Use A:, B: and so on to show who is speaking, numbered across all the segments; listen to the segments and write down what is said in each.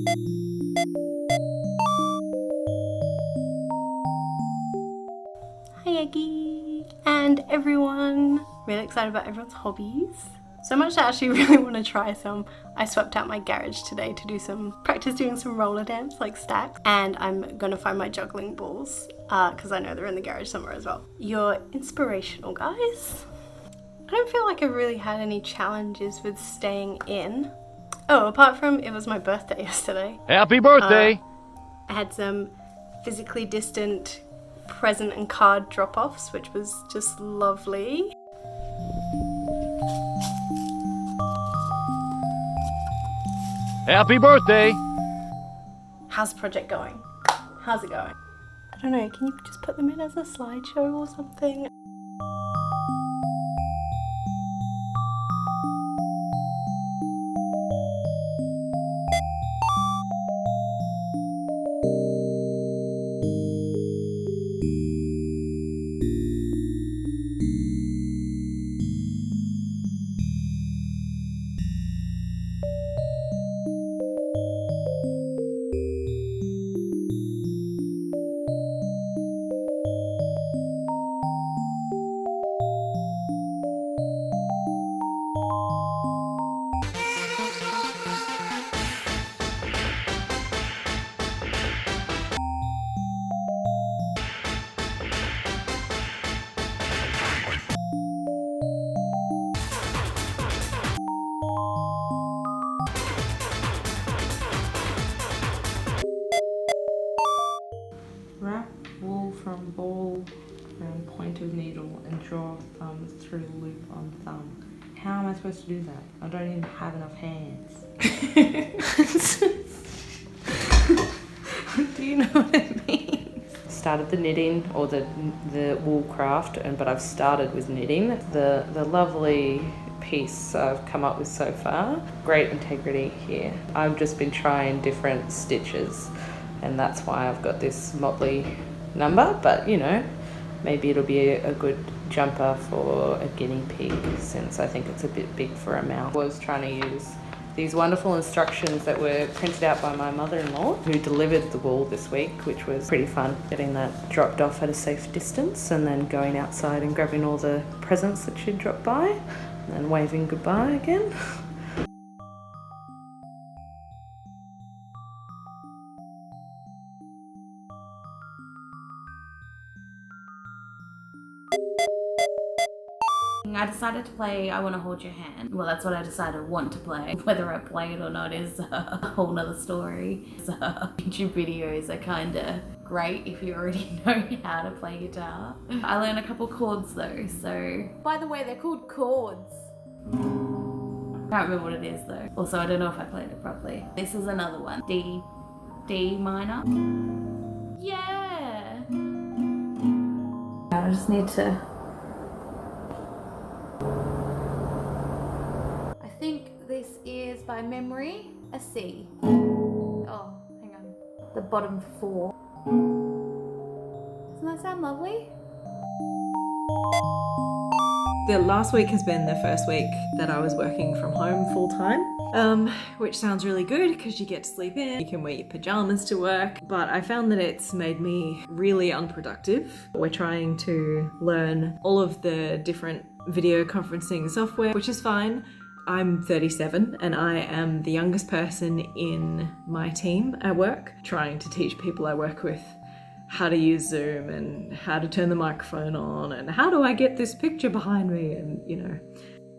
A: Hi Eggie and everyone! Really excited about everyone's hobbies. So much that I actually really want to try some. I swept out my garage today to do some practice doing some roller dance like stacks, and I'm gonna find my juggling balls because I know they're in the garage somewhere as well. You're inspirational, guys. I don't feel like I really had any challenges with staying in. Oh, apart from it was my birthday yesterday.
B: Happy birthday!
A: I had some physically distant present and card drop-offs, which was just lovely.
B: Happy birthday!
A: How's the project going? How's it going? I don't know, can you just put them in as a slideshow or something?
C: Wrap wool from ball around point of needle and draw thumb through loop on thumb. How am I supposed to do that? I don't even have enough hands. Do you know what it means? Started the knitting or the wool craft, but I've started with knitting. The lovely piece I've come up with so far. Great integrity here. I've just been trying different stitches, and that's why I've got this motley number, but you know, maybe it'll be a good jumper for a guinea pig, since I think it's a bit big for a mouth. I was trying to use these wonderful instructions that were printed out by my mother-in-law, who delivered the wool this week, which was pretty fun, getting that dropped off at a safe distance and then going outside and grabbing all the presents that she'd dropped by and then waving goodbye again.
D: I decided to play I Want to Hold Your Hand. Well, that's what I decided I want to play. Whether I play it or not is a whole nother story. YouTube videos are kind of great if you already know how to play guitar. I learned a couple chords though, so... By the way, they're called chords. I can't remember what it is though. Also, I don't know if I played it properly. This is another one. D minor. Yeah! I just need to... I think this is by memory a C. Oh, hang on. The bottom 4. Doesn't that sound lovely?
E: The last week has been the first week that I was working from home full time, which sounds really good because you get to sleep in, you can wear your pajamas to work, but I found that it's made me really unproductive. We're trying to learn all of the different video conferencing software, which is fine. I'm 37 and I am the youngest person in my team at work, trying to teach people I work with how to use Zoom and how to turn the microphone on and how do I get this picture behind me, and you know,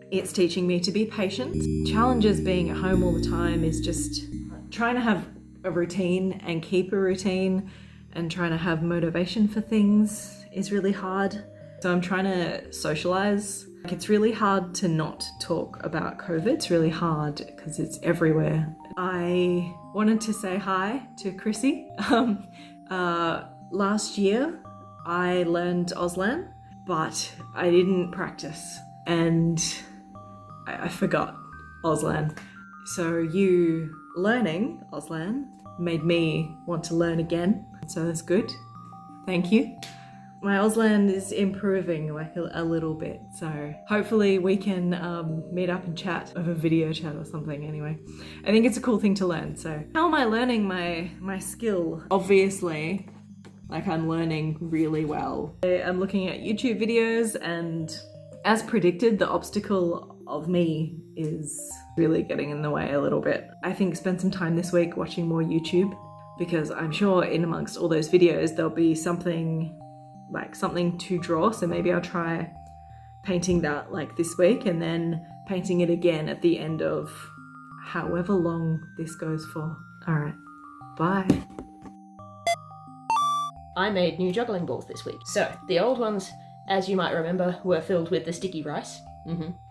E: it's teaching me to be patient. Challenges being at home all the time is just trying to have a routine and keep a routine, and trying to have motivation for things is really hard. So I'm trying to socialize. It's really hard to not talk about COVID. It's really hard because it's everywhere. I wanted to say hi to Chrissy. Last year I learned Auslan, but I didn't practice and I forgot Auslan. So you learning Auslan made me want to learn again. So that's good. Thank you. My Auslan is improving like a little bit, so hopefully we can meet up and chat over video chat or something. Anyway, I think it's a cool thing to learn. So how am I learning my skill? Obviously, like I'm learning really well. I'm looking at YouTube videos, and as predicted, the obstacle of me is really getting in the way a little bit. I think spend some time this week watching more YouTube, because I'm sure in amongst all those videos there'll be something to draw. So maybe I'll try painting that like this week, and then painting it again at the end of however long this goes for. All right, bye.
B: I made new juggling balls this week. So, the old ones, as you might remember, were filled with the sticky rice.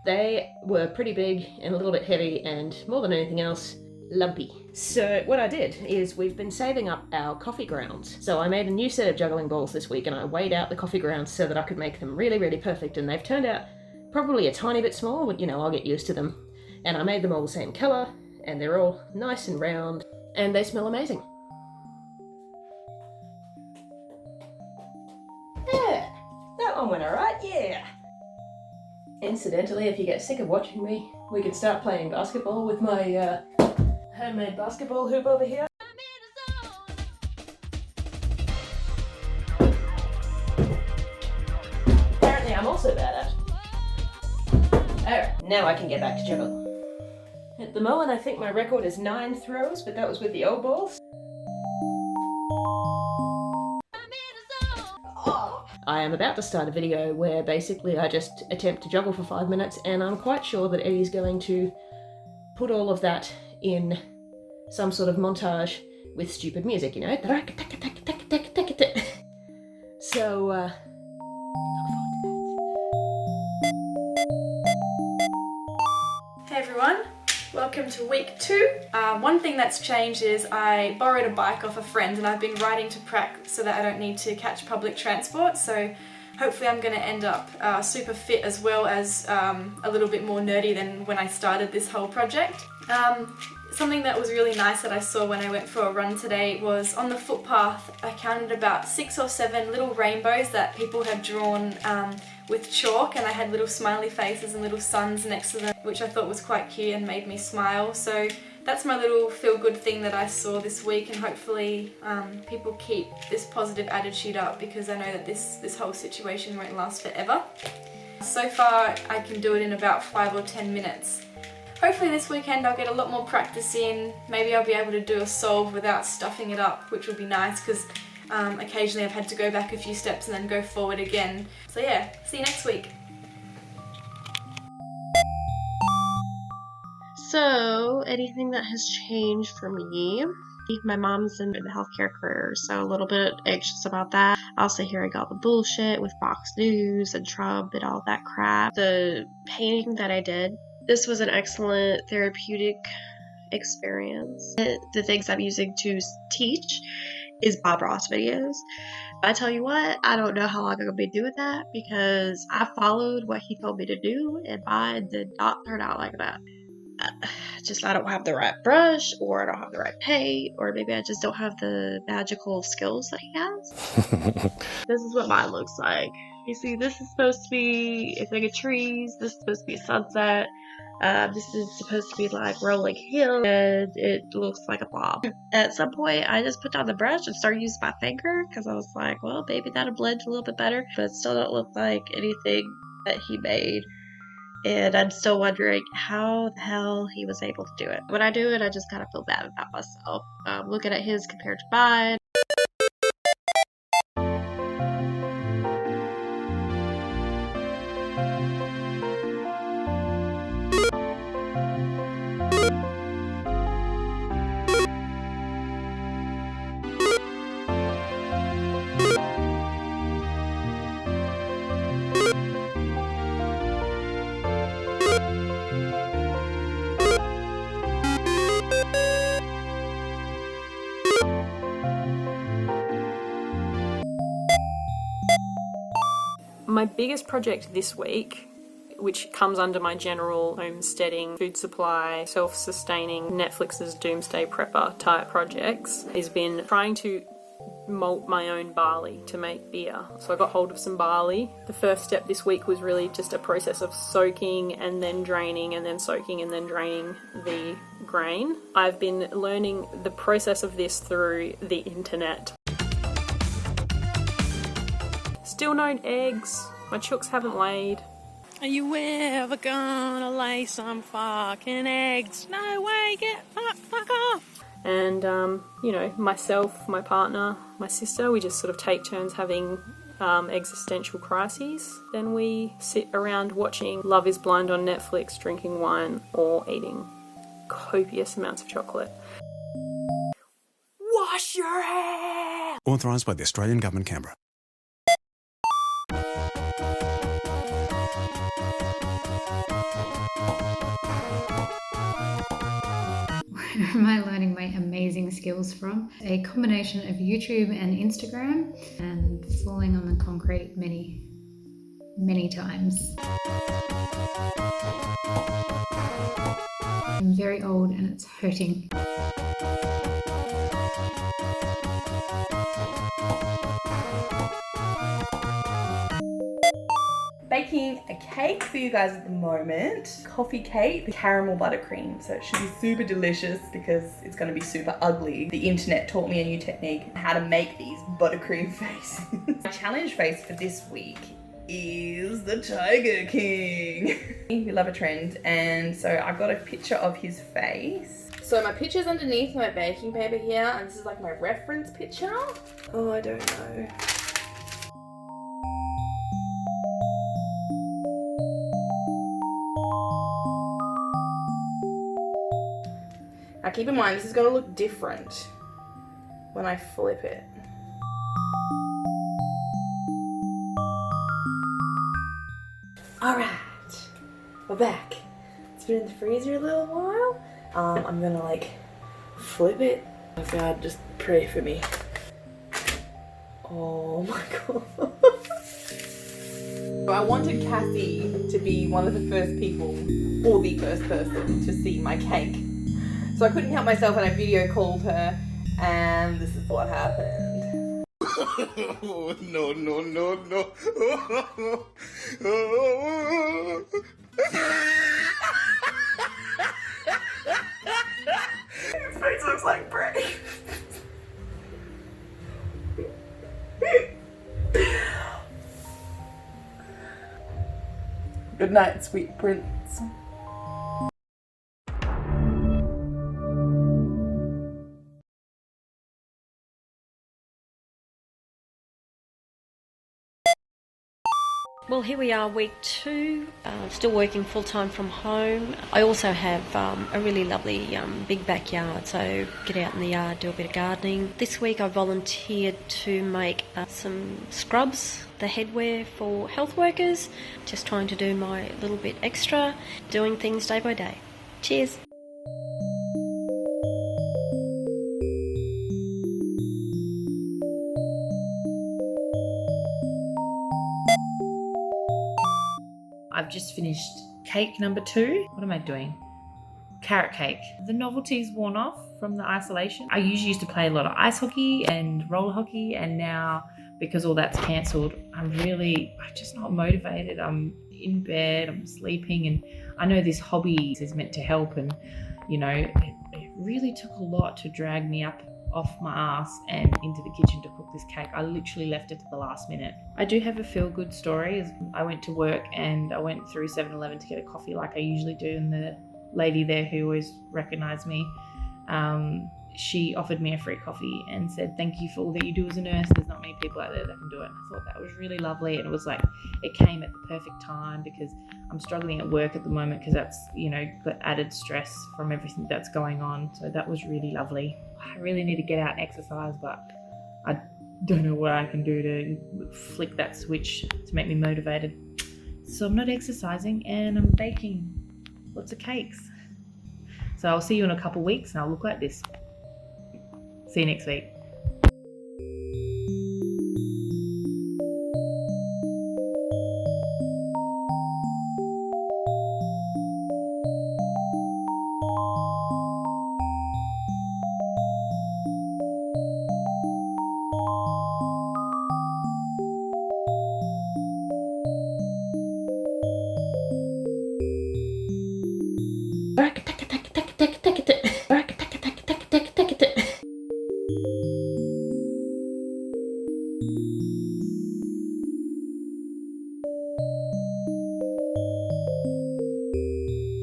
B: They were pretty big and a little bit heavy, and more than anything else, lumpy. So what I did is we've been saving up our coffee grounds. So I made a new set of juggling balls this week, and I weighed out the coffee grounds so that I could make them really, really perfect, and they've turned out probably a tiny bit small, but I'll get used to them. And I made them all the same colour, and they're all nice and round, and they smell amazing. Yeah, that one went alright, yeah. Incidentally, if you get sick of watching me, we can start playing basketball with my homemade basketball hoop over here. Apparently I'm also bad at it. Alright, now I can get back to juggling. At the moment I think my record is 9 throws, but that was with the old balls. I am about to start a video where basically I just attempt to juggle for 5 minutes, and I'm quite sure that Eddie's going to put all of that in some sort of montage with stupid music, So, look forward to that.
A: Hey everyone, welcome to week 2. One thing that's changed is I borrowed a bike off a friend, and I've been riding to prac so that I don't need to catch public transport, so hopefully I'm going to end up super fit, as well as a little bit more nerdy than when I started this whole project. Something that was really nice that I saw when I went for a run today was on the footpath I counted about 6 or 7 little rainbows that people had drawn with chalk, and I had little smiley faces and little suns next to them, which I thought was quite cute and made me smile. So that's my little feel-good thing that I saw this week, and hopefully people keep this positive attitude up, because I know that this whole situation won't last forever. So far I can do it in about 5 or 10 minutes. Hopefully this weekend I'll get a lot more practice in. Maybe I'll be able to do a solve without stuffing it up, which will be nice, because occasionally I've had to go back a few steps and then go forward again. So yeah, see you next week.
F: So, anything that has changed for me, my mom's in the healthcare career, so a little bit anxious about that. Also hearing all the bullshit with Fox News and Trump and all that crap. The painting that I did, this was an excellent therapeutic experience. The things I'm using to teach is Bob Ross videos. But I tell you what, I don't know how long I'm going to be doing that, because I followed what he told me to do, and mine did not turn out like that. Just I don't have the right brush, or I don't have the right paint, or maybe I just don't have the magical skills that he has. This is what mine looks like. You see, this is supposed to be a thing of trees, this is supposed to be a sunset, this is supposed to be like rolling hills, and it looks like a blob. At some point, I just put down the brush and started using my finger, because I was like, well, maybe that'll blend a little bit better, but it still don't look like anything that he made. And I'm still wondering how the hell he was able to do it. When I do it, I just kind of feel bad about myself. Looking at his compared to mine.
G: My biggest project this week, which comes under my general homesteading, food supply, self-sustaining, Netflix's doomsday prepper type projects, has been trying to malt my own barley to make beer. So I got hold of some barley. The first step this week was really just a process of soaking and then draining and then soaking and then draining the grain. I've been learning the process of this through the internet. Still no eggs. My chooks haven't laid. Are you ever gonna lay some fucking eggs? No way, get fuck off! And, you know, myself, my partner, my sister, we just sort of take turns having existential crises. Then we sit around watching Love is Blind on Netflix, drinking wine, or eating copious amounts of chocolate. Wash your hands!
H: Authorised by the Australian Government, Canberra.
I: Where am I learning my amazing skills from? A combination of YouTube and Instagram, and falling on the concrete many times. I'm very old and it's hurting.
J: Baking a cake for you guys at the moment. Coffee cake with caramel buttercream. So it should be super delicious because it's going to be super ugly. The internet taught me a new technique, how to make these buttercream faces. My challenge face for this week is the Tiger King. We love a trend, and so I got a picture of his face. So my picture's underneath my baking paper here, and this is like my reference picture. Oh, I don't know. Now keep in mind, this is going to look different when I flip it. Alright, we're back. It's been in the freezer a little while. I'm going to like flip it. Oh God, just pray for me. Oh my God. I wanted Cassie to be one of the first people, or the first person, to see my cake. So I couldn't help myself and I video called her, and this is what happened.
H: Oh, no, no, no, no.
J: His face looks like bread. Good night, sweet prince.
K: Well, here we are, week 2, still working full-time from home. I also have a really lovely big backyard, so get out in the yard, do a bit of gardening. This week I volunteered to make some scrubs, the headwear for health workers, just trying to do my little bit extra, doing things day by day. Cheers!
C: I've just finished cake number 2. What am I doing? Carrot cake. The novelty's worn off from the isolation. I usually used to play a lot of ice hockey and roller hockey, and now because all that's cancelled, I'm just not motivated. I'm in bed, I'm sleeping, and I know this hobby is meant to help, and you know, it really took a lot to drag me up off my ass and into the kitchen to cook this cake. I literally left it to the last minute. I do have a feel-good story. I went to work and I went through 7-Eleven to get a coffee like I usually do, and the lady there who always recognised me, she offered me a free coffee and said, "Thank you for all that you do as a nurse. There's not many people out there that can do it." And I thought that was really lovely, and it was like, it came at the perfect time because I'm struggling at work at the moment because that's, you know, got added stress from everything that's going on. So that was really lovely. I really need to get out and exercise, but I don't know what I can do to flick that switch to make me motivated. So I'm not exercising and I'm baking lots of cakes. So I'll see you in a couple of weeks and I'll look like this. See you next week.
I: Bye.